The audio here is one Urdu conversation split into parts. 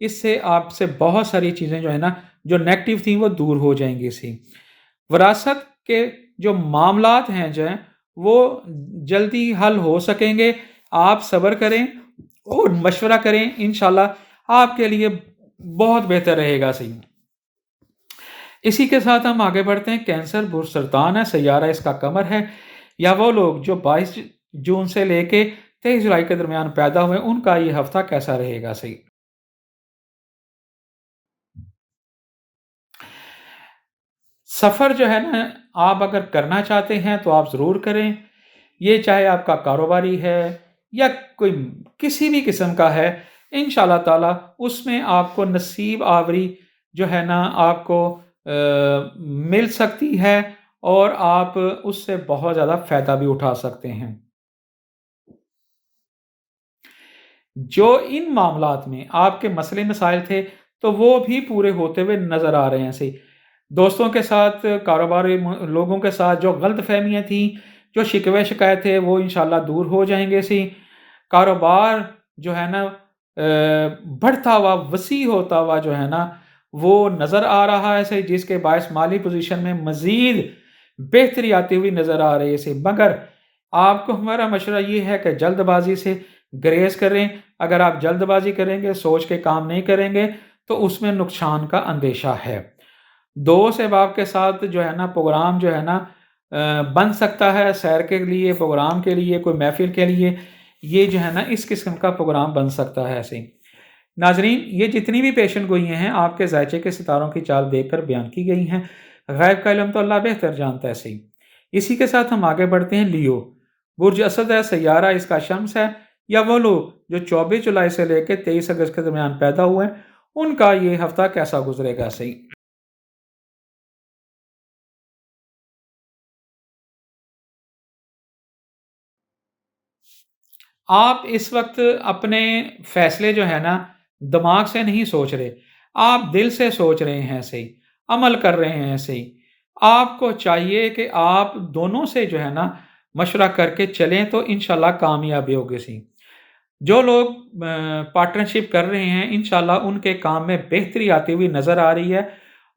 اس سے آپ سے بہت ساری چیزیں جو ہے نا جو نیگیٹو تھیں وہ دور ہو جائیں گی سی۔ وراثت کے جو معاملات ہیں جو ہیں وہ جلدی حل ہو سکیں گے، آپ صبر کریں اور مشورہ کریں، انشاءاللہ آپ کے لیے بہت بہتر رہے گا سی۔ اسی کے ساتھ ہم آگے بڑھتے ہیں۔ کینسر سرطان ہے، سیارہ اس کا قمر ہے، یا وہ لوگ جو 22 جون سے لے کے 23 جولائی کے درمیان پیدا ہوئے ان کا یہ ہفتہ کیسا رہے گا صحیح؟ سفر جو ہے نا آپ اگر کرنا چاہتے ہیں تو آپ ضرور کریں، یہ چاہے آپ کا کاروباری ہے یا کوئی کسی بھی قسم کا ہے، انشاءاللہ تعالی اس میں آپ کو نصیب آوری جو ہے نا آپ کو مل سکتی ہے، اور آپ اس سے بہت زیادہ فائدہ بھی اٹھا سکتے ہیں۔ جو ان معاملات میں آپ کے مسئلے مسائل تھے تو وہ بھی پورے ہوتے ہوئے نظر آ رہے ہیں صحیح۔ دوستوں کے ساتھ، کاروباری لوگوں کے ساتھ جو غلط فہمیاں تھیں، جو شکوے شکایت تھے وہ انشاءاللہ دور ہو جائیں گے سی۔ کاروبار جو ہے نا بڑھتا ہوا، وسیع ہوتا ہوا جو ہے نا وہ نظر آ رہا ہے سی، جس کے باعث مالی پوزیشن میں مزید بہتری آتی ہوئی نظر آ رہی ہے سی۔ مگر آپ کو ہمارا مشورہ یہ ہے کہ جلد بازی سے گریز کریں۔ اگر آپ جلد بازی کریں گے، سوچ کے کام نہیں کریں گے تو اس میں نقصان کا اندیشہ ہے۔ دوست احباب کے ساتھ جو ہے نا پروگرام جو ہے نا بن سکتا ہے، سیر کے لیے، پروگرام کے لیے، کوئی محفل کے لیے، یہ جو ہے نا اس قسم کا پروگرام بن سکتا ہے ایسے ہی۔ ناظرین، یہ جتنی بھی پیشن گوئیاں ہیں آپ کے ذائچے کے ستاروں کی چال دیکھ کر بیان کی گئی ہیں، غیب کا علم تو اللہ بہتر جانتا ہے صحیح۔ اسی کے ساتھ ہم آگے بڑھتے ہیں۔ لیو برج اسد ہے، سیارہ اس کا شمس ہے، یا وہ لوگ جو 24 جولائی سے لے کے 23 اگست کے درمیان پیدا ہوئے ہیں ان کا یہ ہفتہ کیسا گزرے گا صحیح۔ آپ اس وقت اپنے فیصلے جو ہے نا دماغ سے نہیں سوچ رہے، آپ دل سے سوچ رہے ہیں صحیح، عمل کر رہے ہیں صحیح۔ آپ کو چاہیے کہ آپ دونوں سے جو ہے نا مشورہ کر کے چلیں تو انشاءاللہ کامیابی ہوگی صحیح۔ جو لوگ پارٹنرشپ کر رہے ہیں انشاءاللہ ان کے کام میں بہتری آتی ہوئی نظر آ رہی ہے،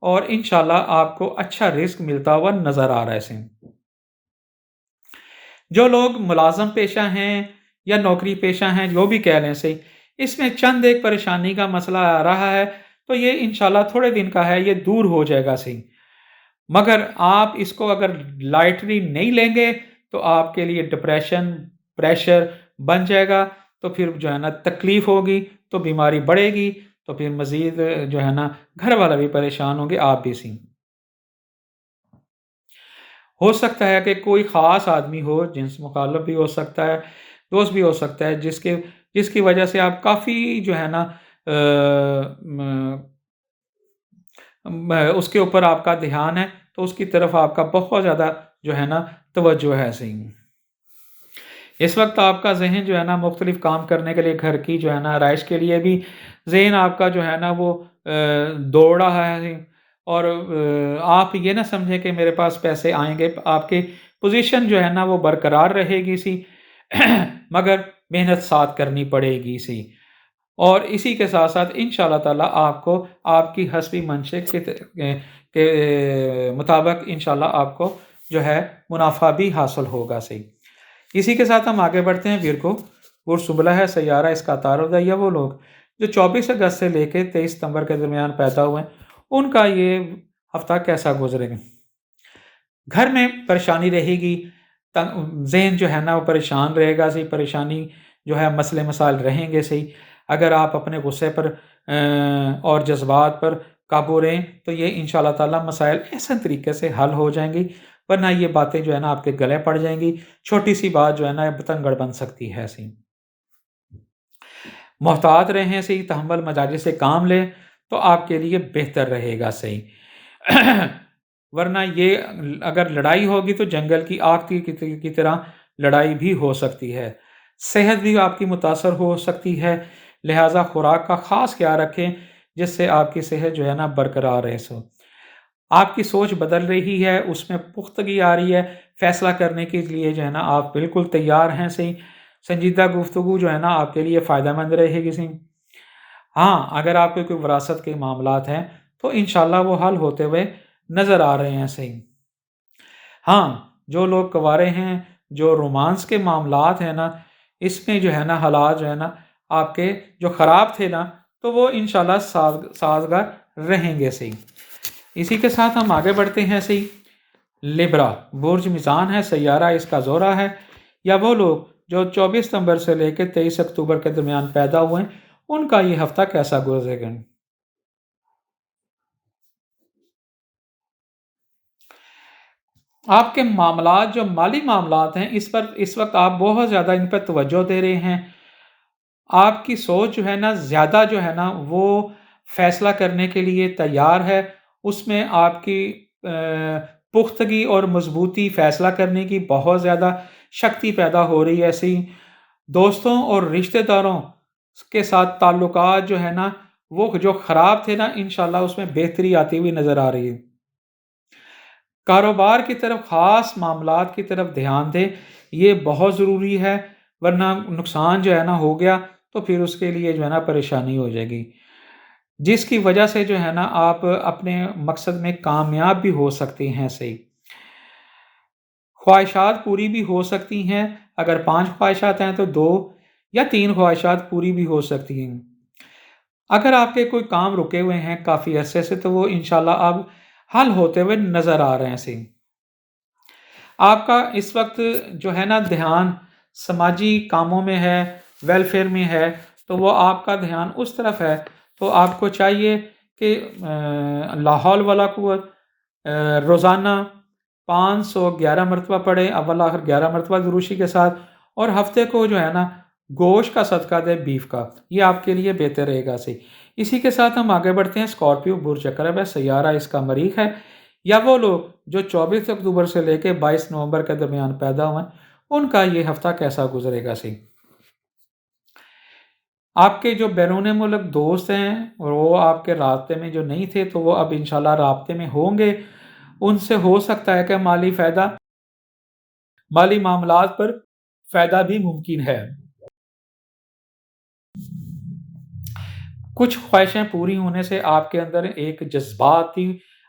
اور انشاءاللہ آپ کو اچھا رزق ملتا ہوا نظر آ رہا ہے صحیح۔ جو لوگ ملازم پیشہ ہیں یا نوکری پیشہ ہیں، جو بھی کہہ لیں صحیح، اس میں چند ایک پریشانی کا مسئلہ آ رہا ہے تو یہ انشاءاللہ تھوڑے دن کا ہے، یہ دور ہو جائے گا صحیح۔ مگر آپ اس کو اگر لائٹلی نہیں لیں گے تو آپ کے لیے ڈپریشن، پریشر بن جائے گا، تو پھر جو ہے نا تکلیف ہوگی، تو بیماری بڑھے گی، تو پھر مزید جو ہے نا گھر والا بھی پریشان ہوں گے، آپ بھی سی۔ ہو سکتا ہے کہ کوئی خاص آدمی ہو، جنس مخالف بھی ہو سکتا ہے، دوست بھی ہو سکتا ہے، جس کی وجہ سے آپ کافی جو ہے نا اس کے اوپر آپ کا دھیان ہے، تو اس کی طرف آپ کا بہت زیادہ جو ہے نا توجہ ہے صحیح۔ اس وقت آپ کا ذہن جو ہے نا مختلف کام کرنے کے لیے، گھر کی جو ہے نا رہائش کے لیے بھی ذہن آپ کا جو ہے نا وہ دوڑ رہا ہے، اور آپ یہ نہ سمجھیں کہ میرے پاس پیسے آئیں گے، آپ کی پوزیشن جو ہے نا وہ برقرار رہے گی سی مگر محنت ساتھ کرنی پڑے گی سی، اور اسی کے ساتھ ساتھ انشاءاللہ تعالی آپ کو آپ کی حسبی منشے کے مطابق انشاءاللہ آپ کو جو ہے منافع بھی حاصل ہوگا صحیح۔ اسی کے ساتھ ہم آگے بڑھتے ہیں۔ ورگو سبلہ ہے، سیارہ اس کا عطارد ہے، یا وہ لوگ جو 24 اگست سے لے کے 23 ستمبر کے درمیان پیدا ہوئے ہیں ان کا یہ ہفتہ کیسا گزرے گا۔ گھر میں پریشانی رہے گی، ذہن جو ہے نا وہ پریشان رہے گا صحیح، پریشانی جو ہے مسئلے مسائل رہیں گے صحیح۔ اگر آپ اپنے غصے پر اور جذبات پر قابو رہیں تو یہ انشاءاللہ تعالی مسائل ایسے طریقے سے حل ہو جائیں گی، ورنہ یہ باتیں جو ہے نا آپ کے گلے پڑ جائیں گی، چھوٹی سی بات جو ہے نا بتنگڑ بن سکتی ہے صحیح۔ محتاط رہیں صحیح، تحمل مجاجز سے کام لیں تو آپ کے لیے بہتر رہے گا صحیح ورنہ یہ اگر لڑائی ہوگی تو جنگل کی آگ کی طرح لڑائی بھی ہو سکتی ہے، صحت بھی آپ کی متاثر ہو سکتی ہے، لہٰذا خوراک کا خاص خیال رکھیں جس سے آپ کی صحت جو ہے نا برقرار رہے سو۔ آپ کی سوچ بدل رہی ہے، اس میں پختگی آ رہی ہے، فیصلہ کرنے کے لیے جو ہے نا آپ بالکل تیار ہیں صحیح۔ سنجیدہ گفتگو جو ہے نا آپ کے لیے فائدہ مند رہے گی صحیح۔ ہاں اگر آپ کے کوئی وراثت کے معاملات ہیں تو انشاءاللہ وہ حل ہوتے ہوئے نظر آ رہے ہیں صحیح. ہاں جو لوگ کنوارے ہیں، جو رومانس کے معاملات ہیں نا، اس میں جو ہے نا حالات جو ہے نا آپ کے جو خراب تھے نا، تو وہ انشاءاللہ سازگار رہیں گے صحیح. اسی کے ساتھ ہم آگے بڑھتے ہیں صحیح. لبرا برج میزان ہے، سیارہ اس کا زہرہ ہے، یا وہ لوگ جو 24 نومبر سے لے کے 23 اکتوبر کے درمیان پیدا ہوئے ہیں، ان کا یہ ہفتہ کیسا گزرے گا؟ آپ کے معاملات جو مالی معاملات ہیں اس وقت آپ بہت زیادہ ان پہ توجہ دے رہے ہیں. آپ کی سوچ جو ہے نا زیادہ جو ہے نا وہ فیصلہ کرنے کے لیے تیار ہے. اس میں آپ کی پختگی اور مضبوطی فیصلہ کرنے کی بہت زیادہ شکتی پیدا ہو رہی ہے ایسی. دوستوں اور رشتہ داروں کے ساتھ تعلقات جو ہے نا وہ جو خراب تھے نا انشاءاللہ اس میں بہتری آتی ہوئی نظر آ رہی ہے. کاروبار کی طرف خاص معاملات کی طرف دھیان دیں، یہ بہت ضروری ہے، ورنہ نقصان جو ہے نا ہو گیا تو پھر اس کے لیے جو ہے نا پریشانی ہو جائے گی، جس کی وجہ سے جو ہے نا آپ اپنے مقصد میں کامیاب بھی ہو سکتے ہیں صحیح. خواہشات پوری بھی ہو سکتی ہیں، اگر 5 خواہشات ہیں تو 2 یا 3 خواہشات پوری بھی ہو سکتی ہیں. اگر آپ کے کوئی کام رکے ہوئے ہیں کافی عرصے سے تو وہ انشاءاللہ اب حل ہوتے ہوئے نظر آ رہے ہیں صحیح. آپ کا اس وقت جو ہے نا دھیان سماجی کاموں میں ہے، ویلفیئر میں ہے، تو وہ آپ کا دھیان اس طرف ہے. تو آپ کو چاہیے کہ لا حول ولا قوت روزانہ 511 مرتبہ پڑھے، اول آخر 11 مرتبہ دروشی کے ساتھ، اور ہفتے کو جو ہے نا گوشت کا صدقہ دے، بیف کا. یہ آپ کے لیے بہتر رہے گا صحیح. اسی کے ساتھ ہم آگے بڑھتے ہیں. اسکارپیو برج عقرب ہے، سیارہ اس کا مریخ ہے، یا وہ لوگ جو 24 اکتوبر سے لے کے 22 نومبر کے درمیان پیدا ہوئے ہیں، ان کا یہ ہفتہ کیسا گزرے گا صحیح. آپ کے جو بیرون ملک دوست ہیں اور وہ آپ کے رابطے میں جو نہیں تھے تو وہ اب انشاءاللہ رابطے میں ہوں گے. ان سے ہو سکتا ہے کہ مالی معاملات پر فائدہ بھی ممکن ہے. کچھ خواہشیں پوری ہونے سے آپ کے اندر ایک جذباتی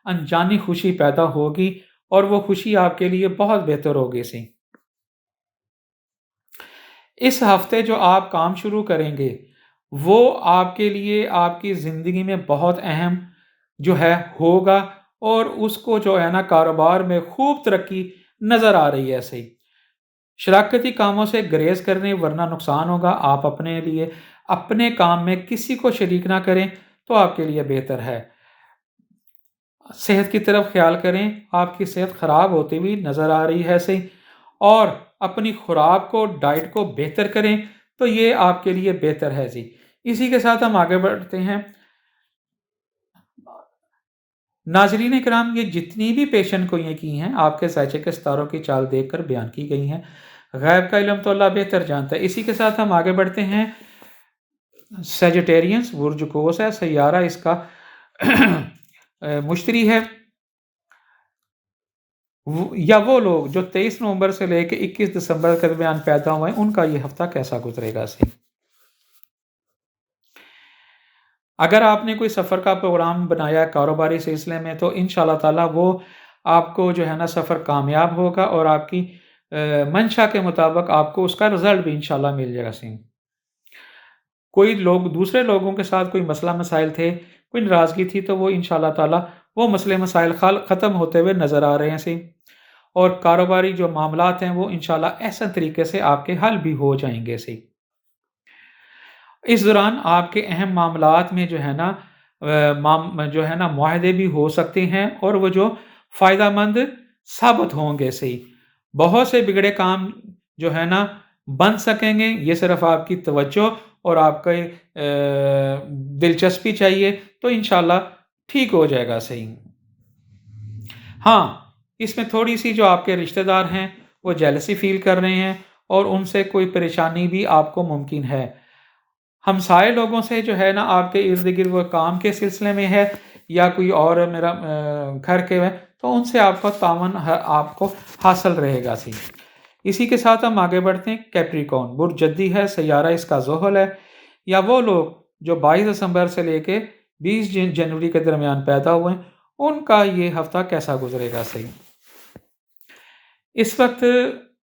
انجانی خوشی پیدا ہوگی، اور وہ خوشی آپ کے لیے بہت بہتر ہوگی سی. اس ہفتے جو آپ کام شروع کریں گے وہ آپ کے لیے آپ کی زندگی میں بہت اہم جو ہے ہوگا، اور اس کو جو ہے نا کاروبار میں خوب ترقی نظر آ رہی ہے صحیح. شراکتی کاموں سے گریز کرنے ورنہ نقصان ہوگا. آپ اپنے لیے اپنے کام میں کسی کو شریک نہ کریں تو آپ کے لیے بہتر ہے. صحت کی طرف خیال کریں، آپ کی صحت خراب ہوتی ہوئی نظر آ رہی ہے صحیح، اور اپنی خوراک کو ڈائٹ کو بہتر کریں تو یہ آپ کے لیے بہتر ہے جی. اسی کے ساتھ ہم آگے بڑھتے ہیں. ناظرین کرام، یہ جتنی بھی پیشن گوئیاں کی ہیں آپ کے سائچے کے ستاروں کی چال دیکھ کر بیان کی گئی ہیں. غیب کا علم تو اللہ بہتر جانتا ہے. اسی کے ساتھ ہم آگے بڑھتے ہیں. سیجیٹیرینس برج قوس ہے، سیارہ اس کا مشتری ہے، یا وہ لوگ جو 23 نومبر سے لے کے 21 دسمبر کے درمیان پیدا ہوئے ہیں ان کا یہ ہفتہ کیسا گزرے گا صحیح. اگر آپ نے کوئی سفر کا پروگرام بنایا ہے کاروباری سلسلے میں تو انشاءاللہ تعالی وہ آپ کو جو ہے نا سفر کامیاب ہوگا، اور آپ کی منشا کے مطابق آپ کو اس کا رزلٹ بھی انشاءاللہ مل جائے گا صحیح. کوئی لوگ دوسرے لوگوں کے ساتھ کوئی مسئلہ مسائل تھے، کوئی ناراضگی تھی، تو وہ انشاءاللہ تعالی وہ مسئلے مسائل ختم ہوتے ہوئے نظر آ رہے ہیں صحیح. اور کاروباری جو معاملات ہیں وہ انشاءاللہ ایسا طریقے سے آپ کے حل بھی ہو جائیں گے صحیح. اس دوران آپ کے اہم معاملات میں جو ہے نا معاہدے بھی ہو سکتے ہیں، اور وہ جو فائدہ مند ثابت ہوں گے صحیح. بہت سے بگڑے کام جو ہے نا بن سکیں گے. یہ صرف آپ کی توجہ اور آپ کا دلچسپی چاہیے تو انشاءاللہ ٹھیک ہو جائے گا صحیح. ہاں اس میں تھوڑی سی جو آپ کے رشتہ دار ہیں وہ جیلسی فیل کر رہے ہیں، اور ان سے کوئی پریشانی بھی آپ کو ممکن ہے. ہمسائے لوگوں سے جو ہے نا آپ کے ارد گرد وہ کام کے سلسلے میں ہے یا کوئی اور میرا گھر کے ہے تو ان سے آپ کا تعاون آپ کو حاصل رہے گا سی. اسی کے ساتھ ہم آگے بڑھتے ہیں. کیپریکون برج جدی ہے، سیارہ اس کا زحل ہے، یا وہ لوگ جو 22 دسمبر سے لے کے 20 جنوری کے درمیان پیدا ہوئے ہیں ان کا یہ ہفتہ کیسا گزرے گا صحیح۔ اس وقت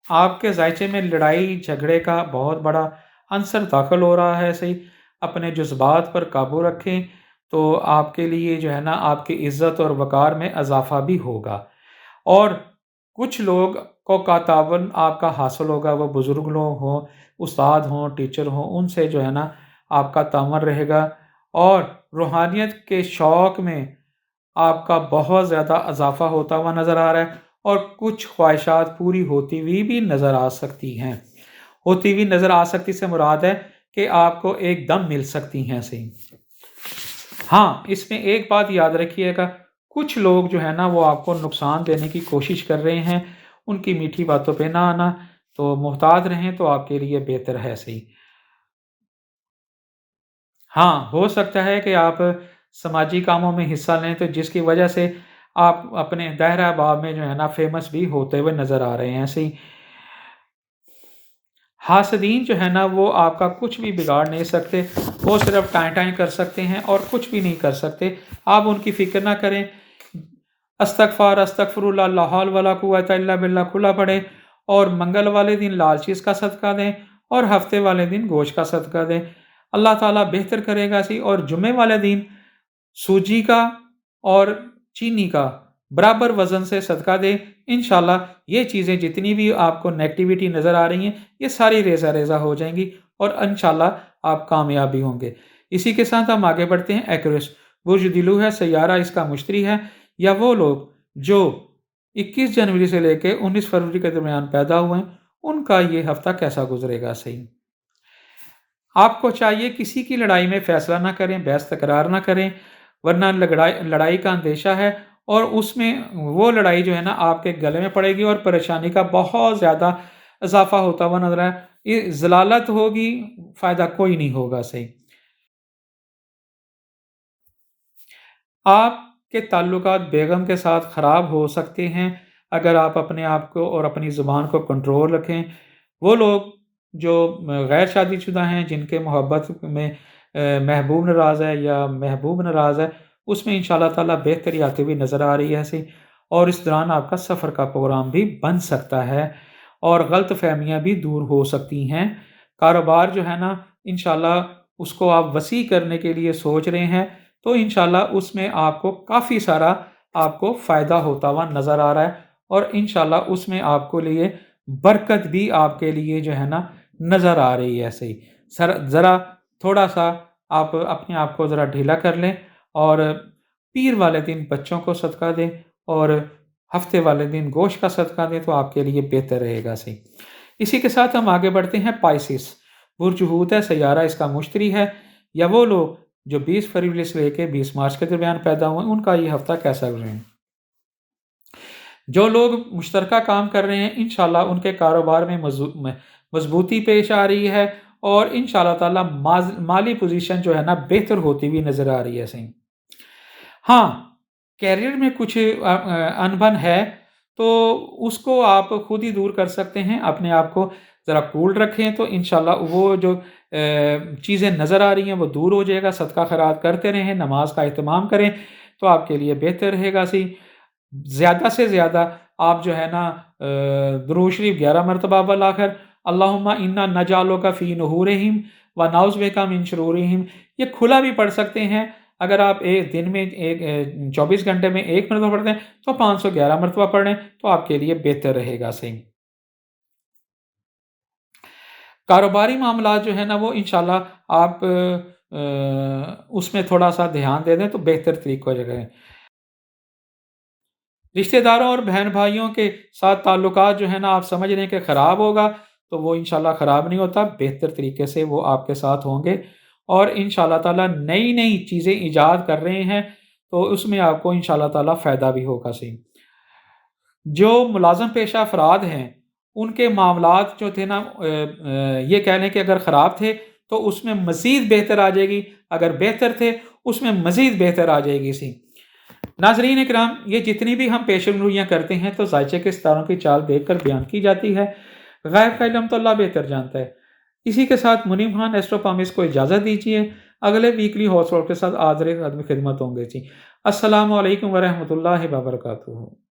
آپ کے ذائچے میں لڑائی جھگڑے کا بہت بڑا عنصر داخل ہو رہا ہے صحیح۔ اپنے جذبات پر قابو رکھیں تو آپ کے لیے جو ہے نا آپ کی عزت اور وقار میں اضافہ بھی ہوگا، اور کچھ لوگ کو کا تعاون آپ کا حاصل ہوگا، وہ بزرگ لوگ ہوں، استاد ہوں، ٹیچر ہوں، ان سے جو ہے نا آپ کا تعاون رہے گا، اور روحانیت کے شوق میں آپ کا بہت زیادہ اضافہ ہوتا ہوا نظر آ رہا ہے، اور کچھ خواہشات پوری ہوتی ہوئی بھی نظر آ سکتی ہیں۔ ہوتی ہوئی نظر آ سکتی سے مراد ہے کہ آپ کو ایک دم مل سکتی ہیں صحیح۔ ہاں، اس میں ایک بات یاد رکھیے گا، کچھ لوگ جو ہے نا وہ آپ کو نقصان دینے کی کوشش کر رہے ہیں، ان کی میٹھی باتوں پہ نہ آنا، تو محتاط رہیں تو آپ کے لیے بہتر ہے صحیح۔ ہاں، ہو سکتا ہے کہ آپ سماجی کاموں میں حصہ لیں تو جس کی وجہ سے آپ اپنے دائرہ باب میں جو ہے نا فیمس بھی ہوتے ہوئے نظر آ رہے ہیں ایسے ہی۔ حاسدین جو ہے نا وہ آپ کا کچھ بھی بگاڑ نہیں سکتے، وہ صرف ٹائیں ٹائیں کر سکتے ہیں اور کچھ بھی نہیں کر سکتے، آپ ان کی فکر نہ کریں۔ استغفر اللہ، لا حول ولا قوۃ الا باللہ کھلا پڑھیں، اور منگل والے دن لال چیز کا صدقہ دیں اور ہفتے والے دن گوشت کا صدقہ دیں، اللہ تعالیٰ بہتر کرے گا سی۔ اور جمعے والے دن سوجی کا اور چینی کا برابر وزن سے صدقہ دیں، انشاءاللہ یہ چیزیں جتنی بھی آپ کو نیگیٹیوٹی نظر آ رہی ہیں یہ ساری ریزہ ریزہ ہو جائیں گی، اور انشاءاللہ آپ کامیابی ہوں گے۔ اسی کے ساتھ ہم آگے بڑھتے ہیں۔ ایکوریس برج دلو ہے، سیارہ اس کا مشتری ہے، یا وہ لوگ جو 21 جنوری سے لے کے 19 فروری کے درمیان پیدا ہوئے ہیں ان کا یہ ہفتہ کیسا گزرے گا صحیح۔ آپ کو چاہیے کسی کی لڑائی میں فیصلہ نہ کریں، بحث تکرار نہ کریں، ورنہ لڑائی کا اندیشہ ہے، اور اس میں وہ لڑائی جو ہے نا آپ کے گلے میں پڑے گی اور پریشانی کا بہت زیادہ اضافہ ہوتا ہوا نظر ہے، یہ ضلالت ہوگی، فائدہ کوئی نہیں ہوگا صحیح۔ آپ کے تعلقات بیگم کے ساتھ خراب ہو سکتے ہیں اگر آپ اپنے آپ کو اور اپنی زبان کو کنٹرول رکھیں۔ وہ لوگ جو غیر شادی شدہ ہیں، جن کے محبت میں محبوب ناراض ہے یا محبوب ناراض ہے، اس میں انشاءاللہ تعالیٰ بہتری آتی ہوئی نظر آ رہی ہے ایسی، اور اس دوران آپ کا سفر کا پروگرام بھی بن سکتا ہے اور غلط فہمیاں بھی دور ہو سکتی ہیں۔ کاروبار جو ہے نا انشاءاللہ اس کو آپ وسیع کرنے کے لیے سوچ رہے ہیں، تو انشاءاللہ اس میں آپ کو کافی سارا آپ کو فائدہ ہوتا ہوا نظر آ رہا ہے، اور انشاءاللہ اس میں آپ کو لیے برکت بھی آپ کے لیے جو ہے نا نظر آ رہی ہے ایسے ہی۔ ذرا تھوڑا سا آپ اپنے آپ کو ذرا ڈھیلا کر لیں، اور پیر والے دن بچوں کو صدقہ دیں اور ہفتے والے دن گوشت کا صدقہ دیں تو آپ کے لیے بہتر رہے گا صحیح۔ اسی کے ساتھ ہم آگے بڑھتے ہیں۔ پائسس برج حوت ہے، سیارہ اس کا مشتری ہے، یا وہ لوگ جو 20 فروری سے لے کے 20 مارچ کے درمیان پیدا ہوئے ان کا یہ ہفتہ کیسا گزرے ہیں۔ جو لوگ مشترکہ کام کر رہے ہیں انشاءاللہ ان کے کاروبار میں مضبوطی پیش آ رہی ہے، اور انشاءاللہ تعالی مالی پوزیشن جو ہے نا بہتر ہوتی ہوئی نظر آ رہی ہے صحیح۔ ہاں، کیریئر میں کچھ انبن ہے تو اس کو آپ خود ہی دور کر سکتے ہیں، اپنے آپ کو ذرا کول رکھیں تو انشاءاللہ وہ جو چیزیں نظر آ رہی ہیں وہ دور ہو جائے گا۔ صدقہ خیرات کرتے رہیں، نماز کا اہتمام کریں تو آپ کے لیے بہتر رہے گا سی۔ زیادہ سے زیادہ آپ جو ہے نا درود شریف 11 مرتبہ بالآخر اللہم انا نجعلک فی نحورہم ونعوذ بک من شرورہم، یہ کھلا بھی پڑھ سکتے ہیں۔ اگر آپ ایک دن میں 24 گھنٹے میں 1 مرتبہ پڑھتے ہیں تو 511 مرتبہ پڑھیں تو آپ کے لیے بہتر رہے گا صحیح۔ کاروباری معاملات جو ہے نا وہ انشاءاللہ آپ اس میں تھوڑا سا دھیان دے دیں تو بہتر طریقہ ہو جائے گا۔ رشتہ داروں اور بہن بھائیوں کے ساتھ تعلقات جو ہے نا آپ سمجھ رہے ہیں کہ خراب ہوگا، تو وہ انشاءاللہ خراب نہیں ہوتا، بہتر طریقے سے وہ آپ کے ساتھ ہوں گے، اور انشاءاللہ تعالیٰ نئی نئی چیزیں ایجاد کر رہے ہیں تو اس میں آپ کو انشاءاللہ تعالیٰ فائدہ بھی ہوگا صحیح۔ جو ملازم پیشہ افراد ہیں ان کے معاملات جو تھے نا یہ کہہ لیں کہ اگر خراب تھے تو اس میں مزید بہتر آ جائے گی، اگر بہتر تھے اس میں مزید بہتر آ جائے گی سی۔ ناظرین اکرام، یہ جتنی بھی ہم پیشن گوئیاں کرتے ہیں تو ذائچے کے ستاروں کی چال دیکھ کر بیان کی جاتی ہے، غیب کا علم تو اللہ بہتر جانتا ہے۔ اسی کے ساتھ منیم خان ایسٹرو پامس کو اجازت دیجیے، اگلے ویکلی ہاؤس ورک کے ساتھ حاضر خدمت ہوں گے جی۔ السلام علیکم ورحمۃ اللہ وبرکاتہ۔